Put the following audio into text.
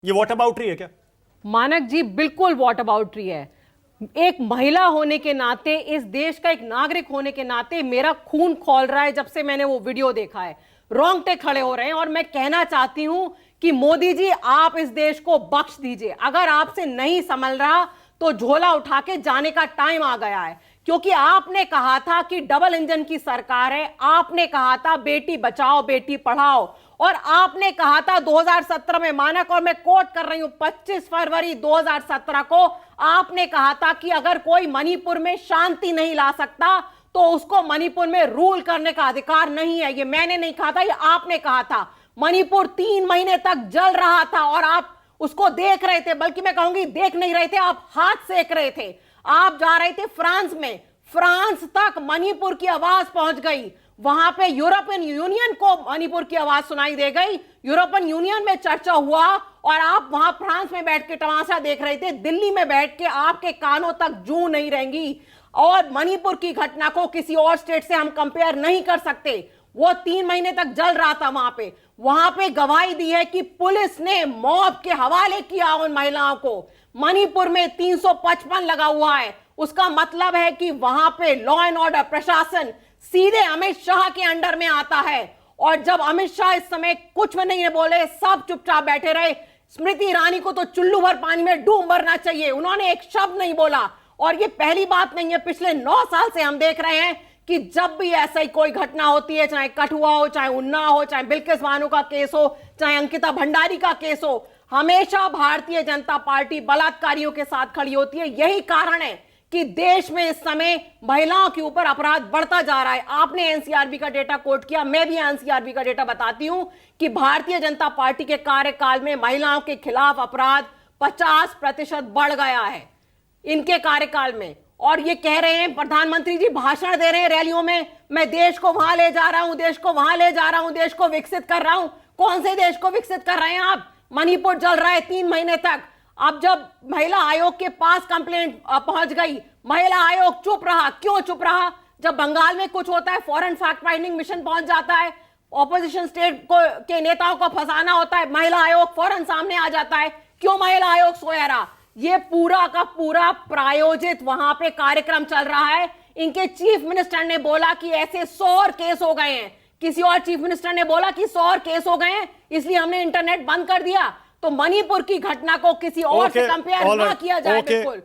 ये वॉट अबाउटरी है क्या? मानक जी बिल्कुल वॉट अबाउटरी है। एक महिला होने के नाते, इस देश का एक नागरिक होने के नाते मेरा खून खौल रहा है जब से मैंने वो वीडियो देखा है। रोंगटे खड़े हो रहे हैं और मैं कहना चाहती हूं कि मोदी जी आप इस देश को बख्श दीजिए। अगर आपसे नहीं संभल रहा तो झोला उठा के जाने का टाइम आ गया है, क्योंकि आपने कहा था कि डबल इंजन की सरकार है। आपने कहा था बेटी बचाओ बेटी पढ़ाओ, और आपने कहा था 2017 में, मानक और मैं कोट कर रही हूं, 25 फरवरी 2017 को आपने कहा था कि अगर कोई मणिपुर में शांति नहीं ला सकता तो उसको मणिपुर में रूल करने का अधिकार नहीं है। ये मैंने नहीं कहा था, ये आपने कहा था। मणिपुर 3 महीने तक जल रहा था और आप उसको देख रहे थे, बल्कि मैं कहूंगी देख नहीं रहे थे, आप हाथ सेक रहे थे। आप जा रहे थे फ्रांस में, फ्रांस तक मणिपुर की आवाज पहुंच गई। वहां पे यूरोपियन यूनियन को मणिपुर की आवाज सुनाई दे गई, यूरोपियन यूनियन में चर्चा हुआ और आप वहां फ्रांस में बैठ के तमाशा देख रहे थे। दिल्ली में बैठ के आपके कानों तक जू नहीं रहेंगी। और मणिपुर की घटना को किसी और स्टेट से हम कंपेयर नहीं कर सकते। वो 3 महीने तक जल रहा था वहां पे गवाही दी है कि पुलिस ने मॉब के हवाले किया उन महिलाओं को। मणिपुर में 355 लगा हुआ है, उसका मतलब है कि वहां पे लॉ एंड ऑर्डर प्रशासन सीधे अमित शाह के अंडर में आता है। और जब अमित शाह इस समय कुछ में नहीं बोले, सब चुपचाप बैठे रहे। स्मृति ईरानी को तो चुल्लू भर पानी में डूब मरना चाहिए, उन्होंने एक शब्द नहीं बोला। और ये पहली बात नहीं है, पिछले 9 साल से हम देख रहे हैं कि जब भी ऐसा ही कोई घटना होती है, चाहे कठुआ हो, चाहे उन्नाव हो, चाहे बिल्किस बानो का केस हो, चाहे अंकिता भंडारी का केस हो, हमेशा भारतीय जनता पार्टी बलात्कारियों के साथ खड़ी होती है। यही कारण है कि देश में इस समय महिलाओं के ऊपर अपराध बढ़ता जा रहा है। आपने एनसीआरबी का डेटा कोट किया, मैं भी एनसीआरबी का डेटा बताती हूं कि भारतीय जनता पार्टी के कार्यकाल में महिलाओं के खिलाफ अपराध 50% बढ़ गया है इनके कार्यकाल में। और ये कह रहे हैं, प्रधानमंत्री जी भाषण दे रहे हैं रैलियों में, मैं देश को वहां ले जा रहा हूं, देश को वहां ले जा रहा हूं, देश को विकसित कर रहा हूं। कौन से देश को विकसित कर रहे हैं आप? मणिपुर जल रहा है 3 महीने तक। अब जब महिला आयोग के पास कंप्लेंट पहुंच गई, महिला आयोग चुप रहा। क्यों चुप रहा? जब बंगाल में कुछ होता है, फॉरेन फैक्ट फाइंडिंग मिशन पहुंच जाता है, ऑपोजिशन स्टेट को के नेताओं को फंसाना होता है, महिला आयोग फौरन सामने आ जाता है। क्यों महिला आयोग सोया रहा? ये पूरा का पूरा प्रायोजित वहां पे कार्यक्रम चल रहा है। इनके चीफ मिनिस्टर ने बोला कि ऐसे 100 केस हो गए हैं, किसी और चीफ मिनिस्टर ने बोला कि 100 केस हो गए हैं, इसलिए हमने इंटरनेट बंद कर दिया। तो मणिपुर की घटना को किसी और से कंपेयर ना किया जाए। बिल्कुल।